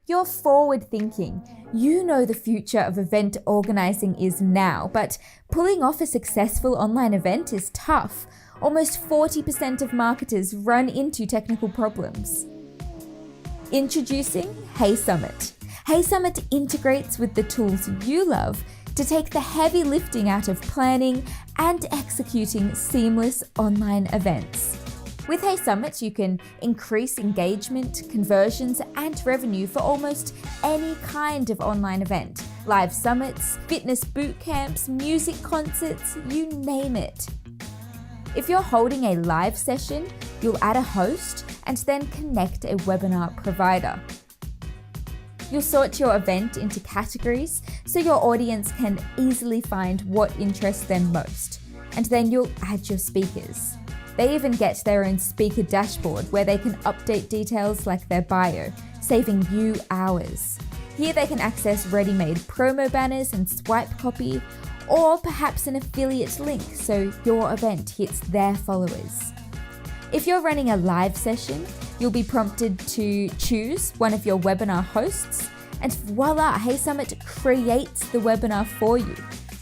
You're forward thinking. You know the future of event organizing is now, but pulling off a successful online event is tough. Almost 40% of marketers run into technical problems. Introducing Hey Summit. Hey Summit integrates with the tools you love to take the heavy lifting out of planning and executing seamless online events. With Hey Summit, you can increase engagement, conversions, and revenue for almost any kind of online event. Live summits, fitness boot camps, music concerts, you name it. If you're holding a live session, you'll add a host and then connect a webinar provider. You'll sort your event into categories so your audience can easily find what interests them most. And then you'll add your speakers. They even get their own speaker dashboard where they can update details like their bio, saving you hours. Here they can access ready-made promo banners and swipe copy, or perhaps an affiliate link so your event hits their followers. If you're running a live session, you'll be prompted to choose one of your webinar hosts, and voila, Hey Summit creates the webinar for you.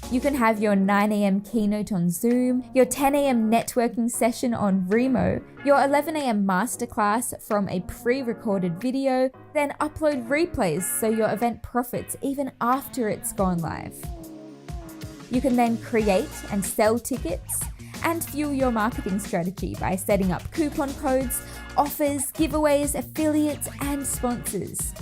You can have your 9 a.m. keynote on Zoom, your 10 a.m. networking session on Remo, your 11 a.m. masterclass from a pre-recorded video, then upload replays so your event profits even after it's gone live. You can then create and sell tickets and fuel your marketing strategy by setting up coupon codes, offers, giveaways, affiliates, and sponsors.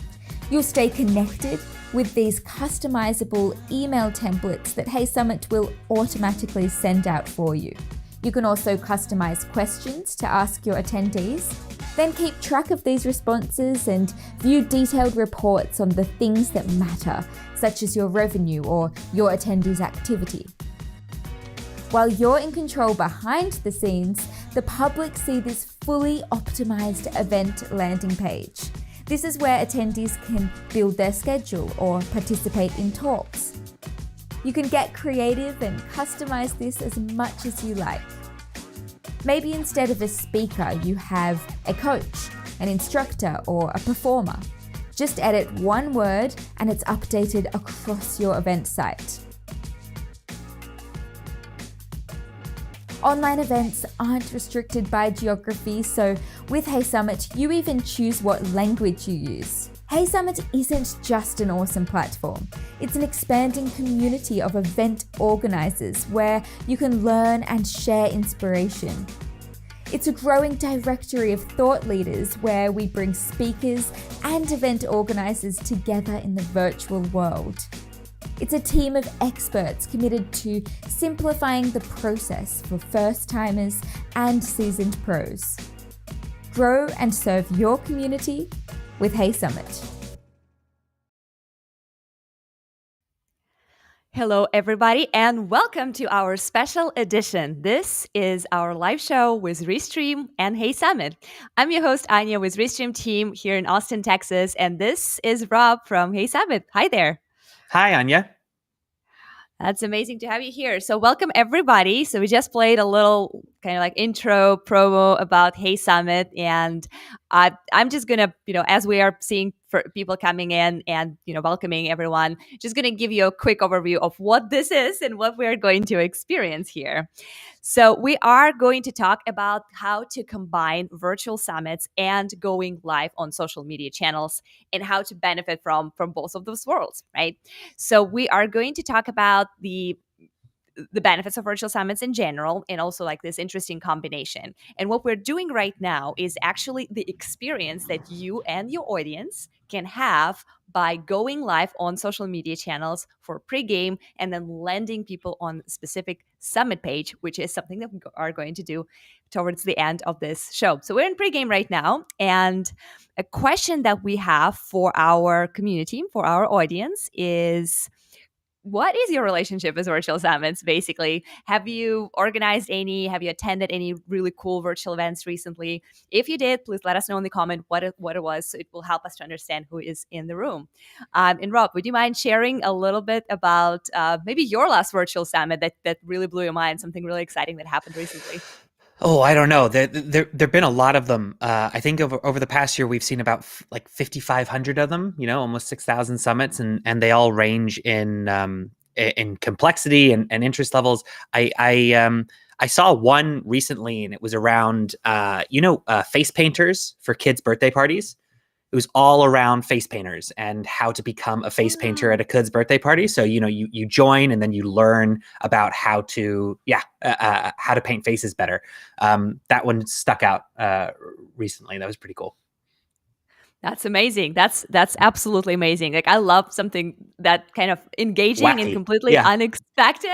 You'll stay connected with these customizable email templates that Hey Summit will automatically send out for you. You can also customize questions to ask your attendees, then keep track of these responses and view detailed reports on the things that matter, such as your revenue or your attendees' activity. While you're in control behind the scenes, the public see this fully optimized event landing page. This is where attendees can build their schedule or participate in talks. You can get creative and customize this as much as you like. Maybe instead of a speaker, you have a coach, an instructor, or a performer. Just edit one word and it's updated across your event site. Online events aren't restricted by geography, so with Hey Summit, you even choose what language you use. Hey Summit isn't just an awesome platform. It's an expanding community of event organizers where you can learn and share inspiration. It's a growing directory of thought leaders where we bring speakers and event organizers together in the virtual world. It's a team of experts committed to simplifying the process for first-timers and seasoned pros. Grow and serve your community with Hey Summit. Hello, everybody, and welcome to our special edition. This is our live show with Restream and Hey Summit. I'm your host, Anya, with Restream team here in Austin, Texas, and this is Rob from Hey Summit. Hi there. Hi, Anya. That's amazing to have you here. So welcome, everybody. So we just played a little kind of like intro promo about Hey Summit. And I'm just going to, as we are seeing for people coming in and, welcoming everyone, just going to give you a quick overview of what this is and what we're going to experience here. So we are going to talk about how to combine virtual summits and going live on social media channels and how to benefit from both of those worlds, right? So we are going to talk about the benefits of virtual summits in general and also like this interesting combination. And what we're doing right now is actually the experience that you and your audience can have by going live on social media channels for pregame and then landing people on a specific summit page, which is something that we are going to do towards the end of this show. So we're in pregame right now. And a question that we have for our community, for our audience is, what is your relationship with virtual summits, basically? Have you organized any? Have you attended any really cool virtual events recently? If you did, please let us know in the comment what it was. So it will help us to understand who is in the room. And Rob, would you mind sharing a little bit about maybe your last virtual summit that really blew your mind, something really exciting that happened recently? Oh, I don't know. There've been a lot of them. I think over the past year we've seen about like 5,500 of them. Almost 6,000 summits, and they all range in complexity and interest levels. I saw one recently, and it was around face painters for kids' birthday parties. It was all around face painters and how to become a face painter at a kid's birthday party. So you join and then you learn about how to paint faces better. That one stuck out recently. That was pretty cool. That's amazing. That's absolutely amazing. Like I love something that kind of engaging and Wacky. completely Yeah, unexpected.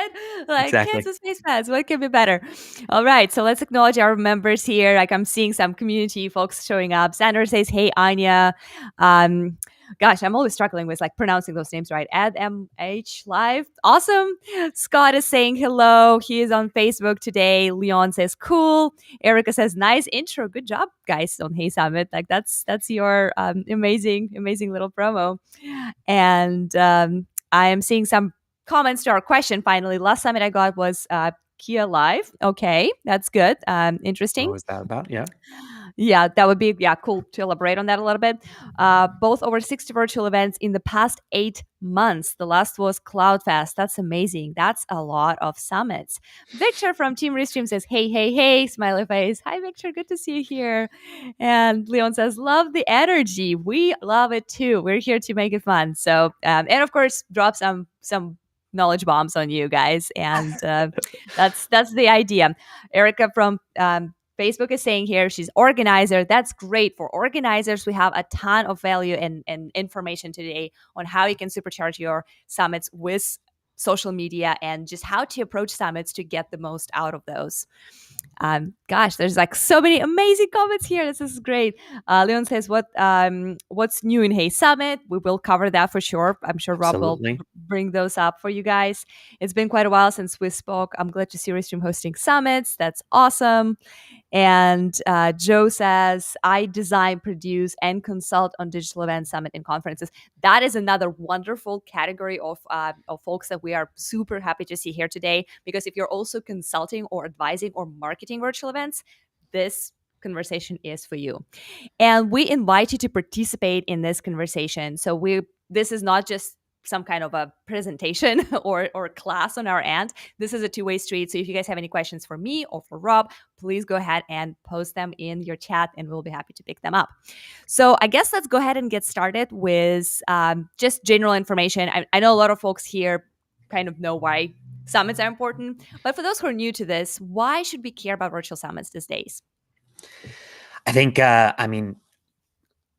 Like exactly. Kansas Space Pads, what can be better? All right, so let's acknowledge our members here. Like I'm seeing some community folks showing up. Sandra says, "Hey Anya." Um, Gosh, I'm always struggling with like pronouncing those names right. Ed MH Live. Awesome. Scott is saying hello. He is on Facebook today. Leon says cool. Erica says, nice intro. Good job, guys, on Hey Summit. Like that's your amazing little promo. And I am seeing some comments to our question finally. Last summit I got was Kia Live. Okay, that's good. What Interesting. was that about? Yeah. Yeah, that would be cool to elaborate on that a little bit. Both over 60 virtual events in the past 8 months. The last was CloudFest. That's amazing. That's a lot of summits. Victor from Team Restream says, hey, hey, hey, smiley face. Hi, Victor. Good to see you here. And Leon says, love the energy. We love it too. We're here to make it fun. So, and of course, drop some knowledge bombs on you guys. And that's the idea. Erica from Facebook is saying here she's organizer. That's great for organizers. We have a ton of value and information today on how you can supercharge your summits with social media and just how to approach summits to get the most out of those. Gosh, there's like so many amazing comments here. This is great. Leon says, what's new in Hey Summit? We will cover that for sure. I'm sure Rob will Absolutely. bring those up for you guys. It's been quite a while since we spoke. I'm glad to see Restream hosting summits. That's awesome. And Joe says, I design, produce, and consult on digital events, summit, and conferences. That is another wonderful category of folks that we are super happy to see here today. Because if you're also consulting or advising or marketing virtual events, this conversation is for you. And we invite you to participate in this conversation. So this is not just some kind of a presentation or class on our end. This is a two-way street. So if you guys have any questions for me or for Rob, please go ahead and post them in your chat and we'll be happy to pick them up. So I guess let's go ahead and get started with just general information. I know a lot of folks here kind of know why summits are important, but for those who are new to this, why should we care about virtual summits these days? I think,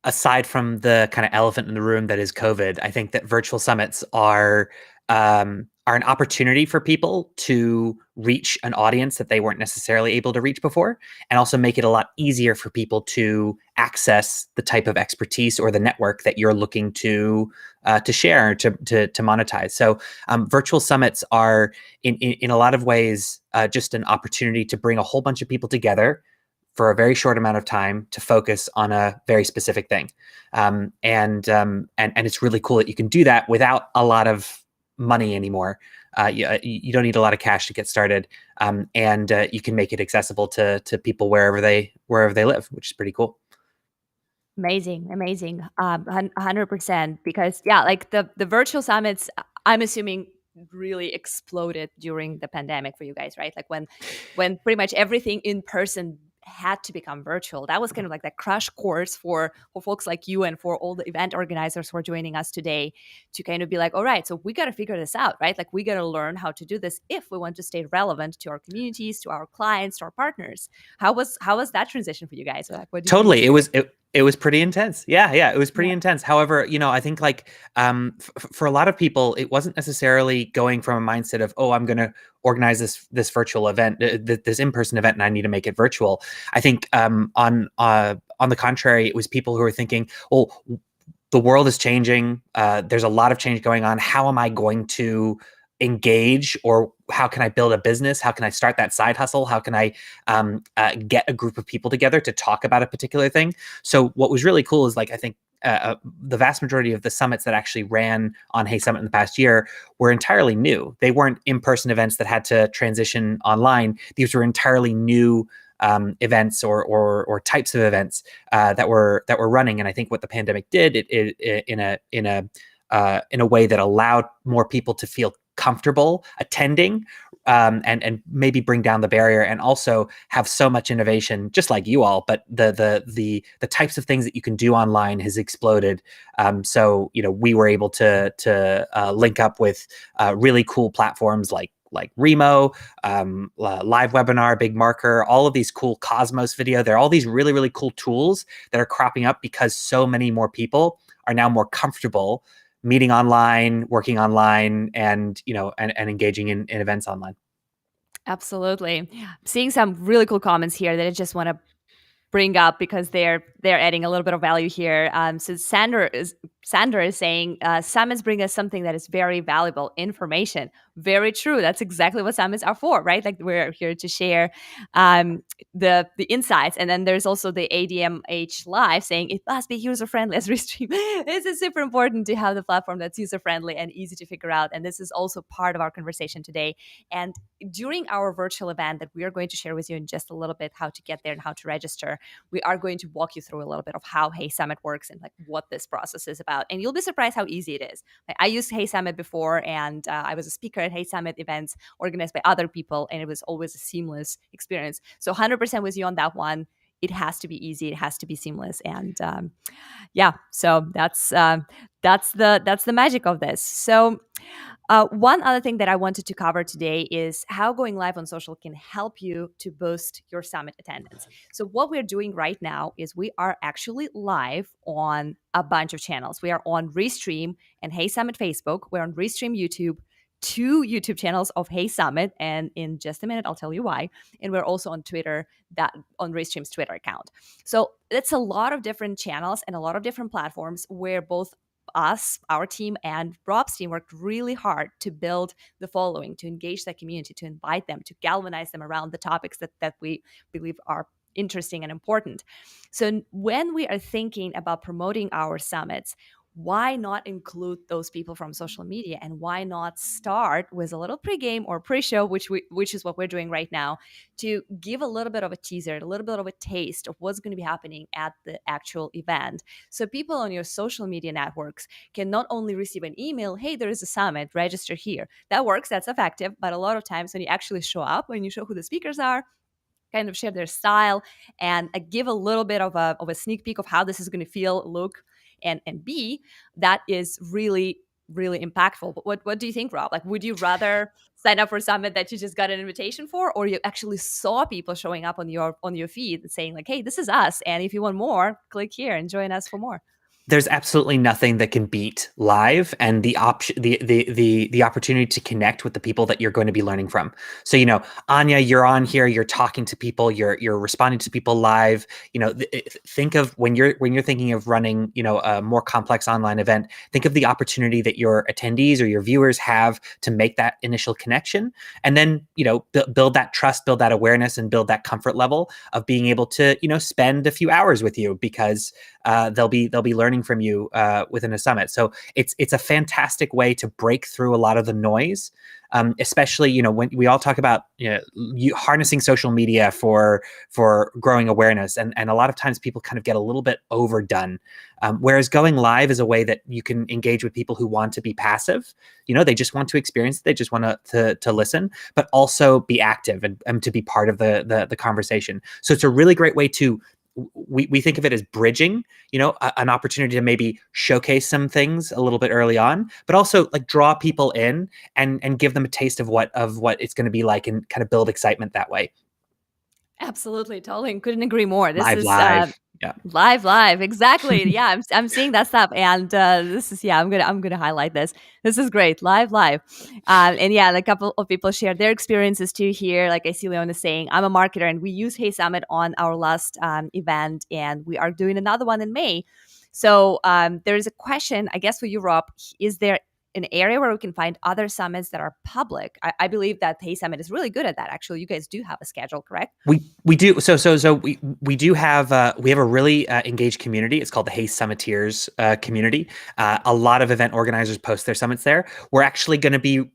aside from the kind of elephant in the room that is COVID, I think that virtual summits are an opportunity for people to reach an audience that they weren't necessarily able to reach before, and also make it a lot easier for people to access the type of expertise or the network that you're looking to share to monetize. So virtual summits are in a lot of ways just an opportunity to bring a whole bunch of people together for a very short amount of time to focus on a very specific thing. And it's really cool that you can do that without a lot of money anymore. You don't need a lot of cash to get started. And you can make it accessible to people wherever they live, which is pretty cool. Amazing. 100%. Because like the virtual summits, I'm assuming really exploded during the pandemic for you guys, right? Like when pretty much everything in person had to become virtual. That was kind of like that crash course for folks like you and for all the event organizers who are joining us today to kind of be like, all right, so we got to figure this out, right? Like we got to learn how to do this if we want to stay relevant to our communities, to our clients, to our partners. How was that transition for you guys? Like, what did Totally. you It was pretty intense. Yeah, it was pretty intense. However, I think like for a lot of people, it wasn't necessarily going from a mindset of, oh, I'm going to organize this virtual event, this in-person event, and I need to make it virtual. I think on the contrary, it was people who were thinking, oh, the world is changing. There's a lot of change going on. How am I going to engage, or how can I build a business? How can I start that side hustle? How can I get a group of people together to talk about a particular thing? So what was really cool is, like, I think the vast majority of the summits that actually ran on Hey Summit in the past year were entirely new. They weren't in-person events that had to transition online. These were entirely new events or types of events that were running. And I think what the pandemic did, it in a way that allowed more people to feel comfortable attending, and maybe bring down the barrier, and also have so much innovation, just like you all. But the types of things that you can do online has exploded. So we were able to link up with really cool platforms like Remo, Live Webinar, Big Marker, all of these cool Cosmos Video. There are all these really, really cool tools that are cropping up because so many more people are now more comfortable meeting online, working online, and engaging in events online. Absolutely. Seeing some really cool comments here that I just want to bring up because they're adding a little bit of value here. So Sander is saying summits bring us something that is very valuable, information. Very true. That's exactly what summits are for, right? Like we're here to share the insights. And then there's also the ADMH Live saying it must be user friendly as Restream. This is super important to have the platform that's user friendly and easy to figure out. And this is also part of our conversation today. And during our virtual event that we are going to share with you in just a little bit, how to get there and how to register, we are going to walk you through a little bit of how Hey Summit works and like what this process is about. And you'll be surprised how easy it is. Like, I used Hey Summit before, and I was a speaker at Hey Summit events organized by other people, and it was always a seamless experience. So 100% with you on that one. It has to be easy. It has to be seamless. And yeah, so that's the magic of this. So one other thing that I wanted to cover today is how going live on social can help you to boost your summit attendance. So what we're doing right now is we are actually live on a bunch of channels. We are on Restream and Hey Summit Facebook. We're on Restream YouTube, 2 YouTube channels of Hey Summit, and in just a minute I'll tell you why. And we're also on Twitter, that on Restream's Twitter account. So it's a lot of different channels and a lot of different platforms where both us, our team, and Rob's team worked really hard to build the following, to engage that community, to invite them, to galvanize them around the topics that we believe are interesting and important. So when we are thinking about promoting our summits, why not include those people from social media, and why not start with a little pregame or pre-show, which is what we're doing right now, to give a little bit of a teaser, a little bit of a taste of what's going to be happening at the actual event. So people on your social media networks can not only receive an email, hey, there is a summit, register here. That works, that's effective. But a lot of times when you actually show up, when you show who the speakers are, kind of share their style, and give a little bit of a sneak peek of how this is going to feel, look, and be, that is really, really impactful. But what do you think, Rob? Like, would you rather sign up for a summit that you just got an invitation for, or you actually saw people showing up on your feed and saying like, hey, this is us, and if you want more, click here and join us for more? There's absolutely nothing that can beat live and the option, the opportunity to connect with the people that you're going to be learning from. So, Anya, you're on here, you're talking to people, you're responding to people live. Think of when you're thinking of running, a more complex online event, think of the opportunity that your attendees or your viewers have to make that initial connection, and then, build that trust, build that awareness, and build that comfort level of being able to, spend a few hours with you, because they'll be learning from you within a summit. So it's a fantastic way to break through a lot of the noise, especially when we all talk about harnessing social media for growing awareness, and a lot of times people kind of get a little bit overdone. Whereas going live is a way that you can engage with people who want to be passive. They just want to experience it, they just want to listen, but also be active and to be part of the conversation. So it's a really great way to. We think of it as bridging, an opportunity to maybe showcase some things a little bit early on, but also like draw people in and give them a taste of what it's going to be like, and kind of build excitement that way. Absolutely, totally, couldn't agree more. This is live. Yeah. Live, exactly. Yeah, I'm seeing that stuff, and this is I'm gonna highlight this. This is great, live, and yeah, a couple of people share their experiences too here. Like I see Leona saying, I'm a marketer, and we used Hey Summit on our last event, and we are doing another one in May. So there is a question, I guess, for you, Rob. Is there an area where we can find other summits that are public. I believe that Hey Summit is really good at that. Actually, you guys do have a schedule, correct? We do. So we do have we have a really engaged community. It's called the Hey Summiteers community. A lot of event organizers post their summits there. We're actually going to be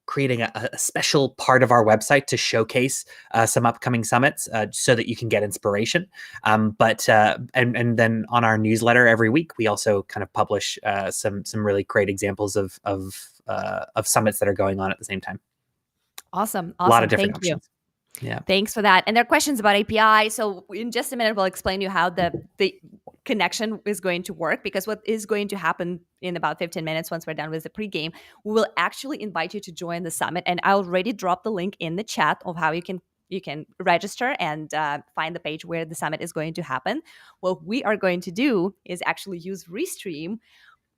creating a special part of our website to showcase some upcoming summits, so that you can get inspiration. But then on our newsletter every week, we also kind of publish some really great examples of summits that are going on at the same time. Awesome. A lot of Thank different options. Yeah. Thanks for that. And there are questions about API. So in just a minute, we'll explain to you how the connection is going to work, because what is going to happen in about 15 minutes once we're done with the pregame, we will actually invite you to join the summit. And I already dropped the link in the chat of how you can register and find the page where the summit is going to happen. What we are going to do is actually use Restream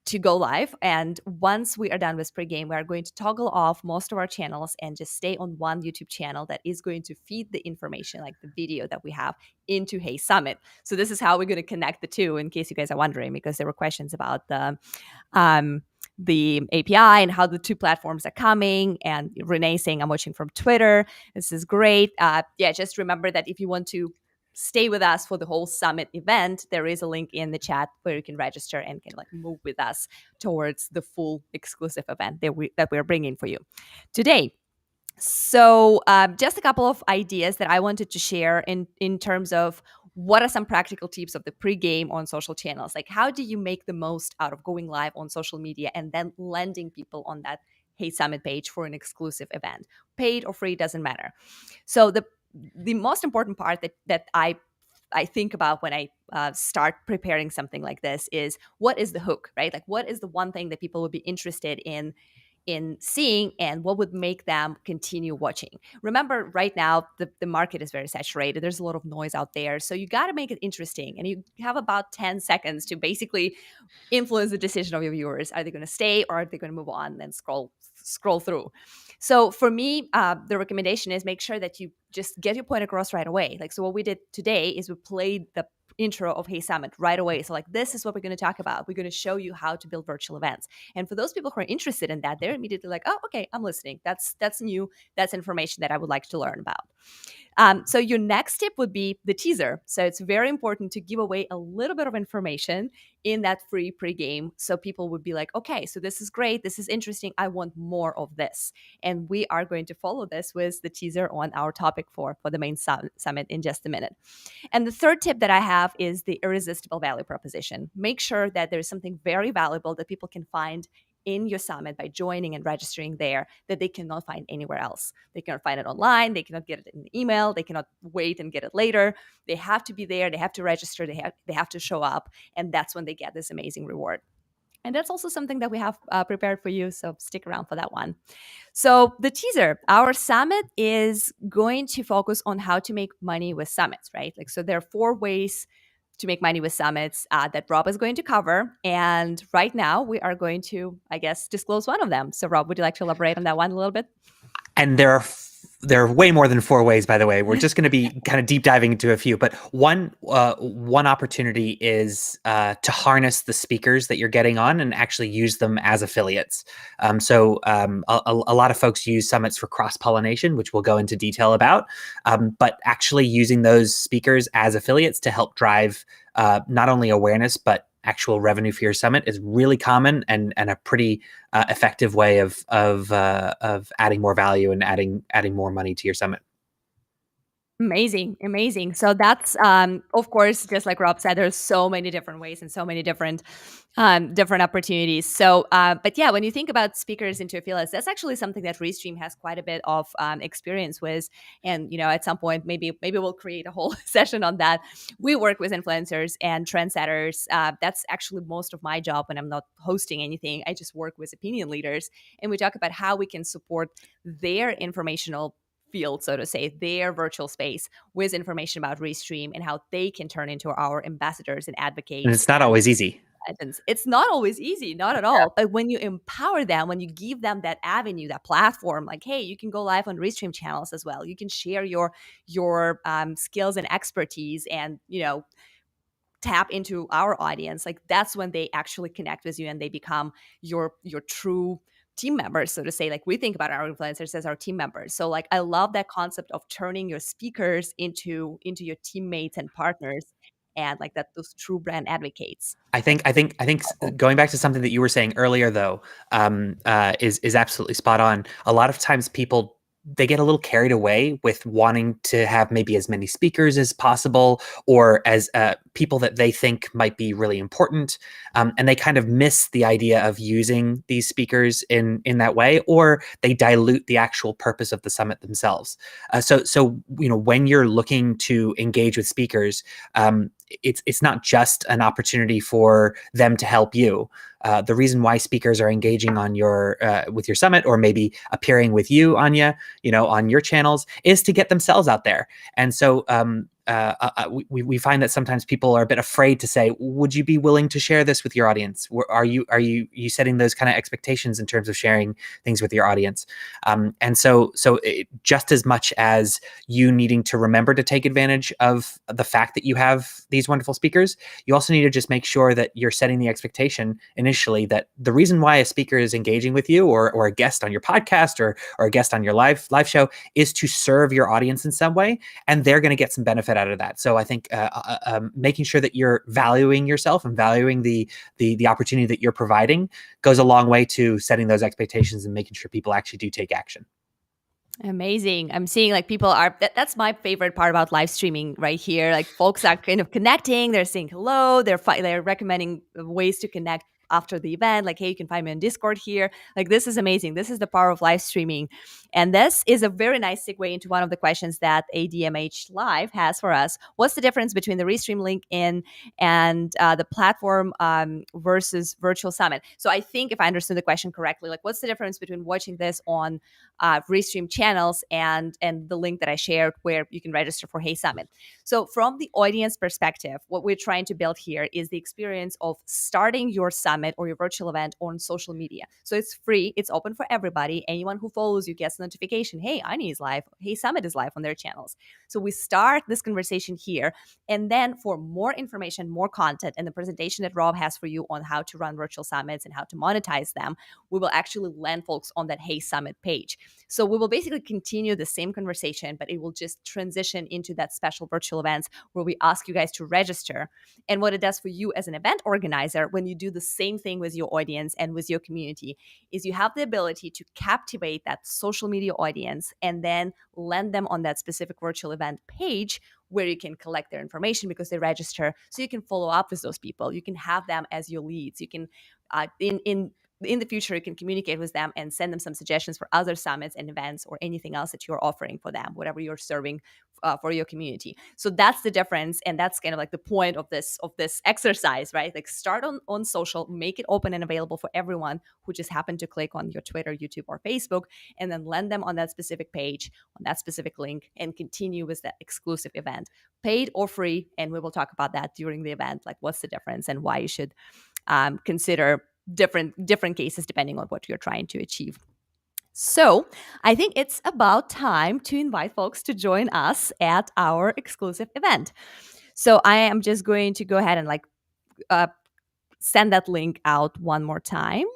to go live. And once we are done with pregame, we are going to toggle off most of our channels and just stay on one YouTube channel that is going to feed the information, like the video that we have, into Hey Summit. So this is how we're going to connect the two, in case you guys are wondering, because there were questions about the API and how the two platforms are coming. And Renee saying, I'm watching from Twitter. This is great. Just remember that if you want to stay with us for the whole summit event, there is a link in the chat where you can register and can move with us towards the full exclusive event that we're bringing for you today. So just a couple of ideas that I wanted to share in terms of what are some practical tips of the pregame on social channels. Like, how do you make the most out of going live on social media and then landing people on that Hey Summit page for an exclusive event? Paid or free, doesn't matter. So the most important part that I think about when I start preparing something like this is, what is the hook, right? Like, what is the one thing that people would be interested in seeing, and what would make them continue watching? Remember, right now, the market is very saturated. There's a lot of noise out there. So you got to make it interesting. And you have about 10 seconds to basically influence the decision of your viewers. Are they going to stay, or are they going to move on and scroll through? So for me, the recommendation is make sure that you just get your point across right away. So what we did today is we played the intro of Hey Summit right away. So this is what we're going to talk about. We're going to show you how to build virtual events. And for those people who are interested in that, they're immediately like, oh, okay, I'm listening. That's new. That's information that I would like to learn about. So your next tip would be the teaser. So it's very important to give away a little bit of information in that free pregame, so people would be like, okay, so this is great. This is interesting. I want more of this. And we are going to follow this with the teaser on our topic for the main summit in just a minute. And the third tip that I have is the irresistible value proposition. Make sure that there's something very valuable that people can find in your summit by joining and registering there that they cannot find anywhere else. They cannot find it online. They cannot get it in an email. They cannot wait and get it later. They have to be there. They have to register. They have to show up. And that's when they get this amazing reward. And that's also something that we have prepared for you. So stick around for that one. So the teaser, our summit is going to focus on how to make money with summits, right? So there are 4 ways to make money with summits that Rob is going to cover. And right now we are going to, I guess, disclose one of them. So Rob, would you like to elaborate on that one a little bit? And there are way more than 4 ways, by the way. We're just going to be kind of deep diving into a few, but one opportunity is to harness the speakers that you're getting on and actually use them as affiliates. So a lot of folks use summits for cross-pollination, which we'll go into detail about, but actually using those speakers as affiliates to help drive not only awareness, but actual revenue for your summit is really common and a pretty effective way of adding more value and adding more money to your summit. Amazing. So that's, of course, just like Rob said, there's so many different ways and so many different opportunities. So, but yeah, when you think about speakers into affiliates, that's actually something that Restream has quite a bit of experience with. And, at some point, maybe we'll create a whole session on that. We work with influencers and trendsetters. That's actually most of my job when I'm not hosting anything. I just work with opinion leaders, and we talk about how we can support their informational field, so to say, their virtual space with information about Restream and how they can turn into our ambassadors and advocates. And it's not always easy. It's not always easy, not at all. But when you empower them, when you give them that avenue, that platform, like, hey, you can go live on Restream channels as well. You can share your skills and expertise and, tap into our audience, like that's when they actually connect with you and they become your true team members, so to say. Like we think about our influencers as our team members. So like I love that concept of turning your speakers into your teammates and partners, and like that those true brand advocates. I think going back to something that you were saying earlier, though, is absolutely spot on. A lot of times, people they get a little carried away with wanting to have maybe as many speakers as possible, or as people that they think might be really important, and they kind of miss the idea of using these speakers in that way, or they dilute the actual purpose of the summit themselves. So when you're looking to engage with speakers, it's not just an opportunity for them to help you. The reason why speakers are engaging on your with your summit, or maybe appearing with you, Anya, on your channels, is to get themselves out there. And so we find that sometimes people are a bit afraid to say, "Would you be willing to share this with your audience?" Are you setting those kind of expectations in terms of sharing things with your audience? And so just as much as you needing to remember to take advantage of the fact that you have these wonderful speakers, you also need to just make sure that you're setting the expectation initially that the reason why a speaker is engaging with you, or a guest on your podcast, or a guest on your live show, is to serve your audience in some way, and they're going to get some benefit out of that. So I think making sure that you're valuing yourself and valuing the opportunity that you're providing goes a long way to setting those expectations and making sure people actually do take action. Amazing. I'm seeing like people are, that's my favorite part about live streaming right here. Like folks are kind of connecting, they're saying hello, they're recommending ways to connect after the event. Like, hey, you can find me on Discord here. Like, this is amazing. This is the power of live streaming. And this is a very nice segue into one of the questions that ADMH Live has for us. What's the difference between the Restream link in and the platform versus virtual summit? So I think if I understood the question correctly, like what's the difference between watching this on Restream channels and the link that I shared where you can register for Hey Summit? So from the audience perspective, what we're trying to build here is the experience of starting your summit or your virtual event on social media. So it's free, it's open for everybody. Anyone who follows you gets a notification, hey, Ani is live, Hey Summit is live on their channels. So we start this conversation here. And then for more information, more content, and the presentation that Rob has for you on how to run virtual summits and how to monetize them, we will actually land folks on that Hey Summit page. So we will basically continue the same conversation, but it will just transition into that special virtual events where we ask you guys to register. And what it does for you as an event organizer, when you do the same thing with your audience and with your community, is you have the ability to captivate that social media audience and then land them on that specific virtual event page where you can collect their information because they register. So you can follow up with those people. You can have them as your leads. You can, in the future, you can communicate with them and send them some suggestions for other summits and events or anything else that you're offering for them, whatever you're serving for your community. So that's the difference. And that's kind of like the point of this exercise, right? Like start on social, make it open and available for everyone who just happened to click on your Twitter, YouTube, or Facebook, and then land them on that specific page, on that specific link, and continue with that exclusive event, paid or free. And we will talk about that during the event, like what's the difference and why you should consider different cases depending on what you're trying to achieve. So I think it's about time to invite folks to join us at our exclusive event. So I am just going to go ahead and send that link out one more time.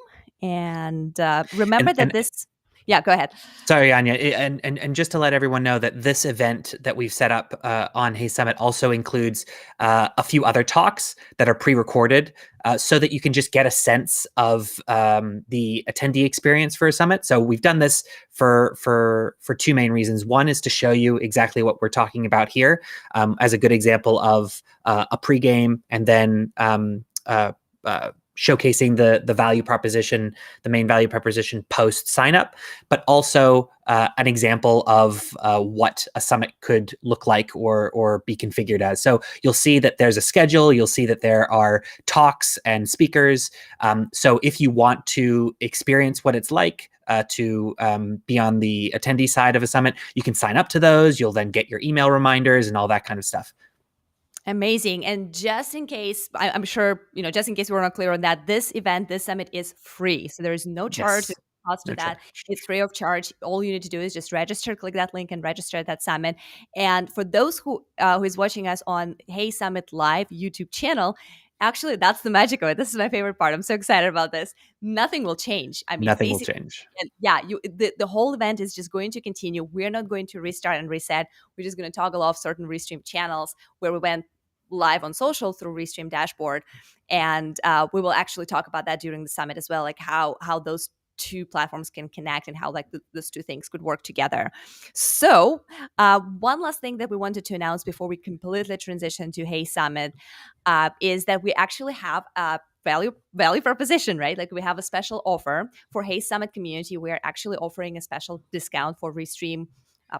And remember this. Yeah, go ahead. Sorry, Anya, and just to let everyone know that this event that we've set up on Hey Summit also includes a few other talks that are pre-recorded, so that you can just get a sense of the attendee experience for a summit. So we've done this for two main reasons. One is to show you exactly what we're talking about here, as a good example of a pregame, and then showcasing the value proposition, the main value proposition post sign up, but also an example of what a summit could look like or be configured as. So you'll see that there's a schedule. You'll see that there are talks and speakers. So if you want to experience what it's like to be on the attendee side of a summit, you can sign up to those. You'll then get your email reminders and all that kind of stuff. Amazing. And just in case, I'm sure, just in case we're not clear on that, this event, this summit is free. So there is no charge. Yes. cost to No that. charge. It's free of charge. All you need to do is just register, click that link and register at that summit. And for those who is watching us on Hey Summit Live YouTube channel, actually, that's the magic of it. This is my favorite part. I'm so excited about this. Nothing will change. I mean, Nothing will basically, change. yeah, the whole event is just going to continue. We're not going to restart and reset. We're just going to toggle off certain Restream channels where we went live on social through Restream dashboard. And we will actually talk about that during the summit as well, like how those two platforms can connect and how like those two things could work together. So one last thing that we wanted to announce before we completely transition to Hey Summit is that we actually have a value proposition, right? Like we have a special offer for Hey Summit community. We're actually offering a special discount for Restream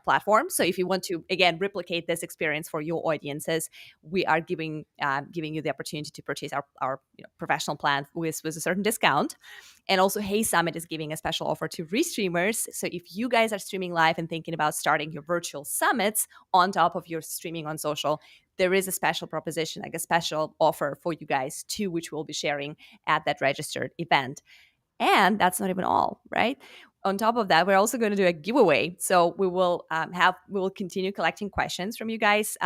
platform. So if you want to again replicate this experience for your audiences, we are giving you the opportunity to purchase our professional plan with a certain discount. And also Hey Summit is giving a special offer to Restreamers. So if you guys are streaming live and thinking about starting your virtual summits on top of your streaming on social, there is a special proposition, like a special offer for you guys too, which we'll be sharing at that registered event. And that's not even all, right? On top of that, we're also going to do a giveaway. So we will continue collecting questions from you guys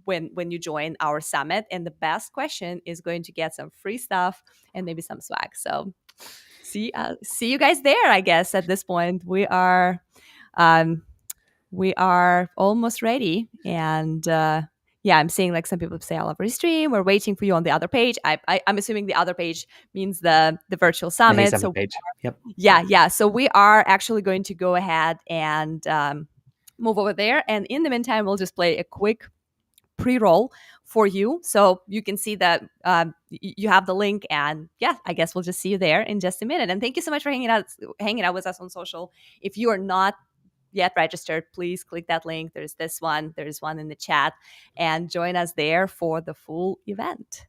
when you join our summit. And the best question is going to get some free stuff and maybe some swag. So see you guys there. I guess at this point we are almost ready. And yeah, I'm seeing like some people say I love Restream. We're waiting for you on the other page. I'm assuming the other page means the virtual The Hey summit. Summit So page. Yep. yeah. So we are actually going to go ahead and move over there. And in the meantime, we'll just play a quick pre-roll for you, so you can see that you have the link. And yeah, I guess we'll just see you there in just a minute. And thank you so much for hanging out with us on social. If you are not yet registered, please click that link. There's one in the chat, and join us there for the full event.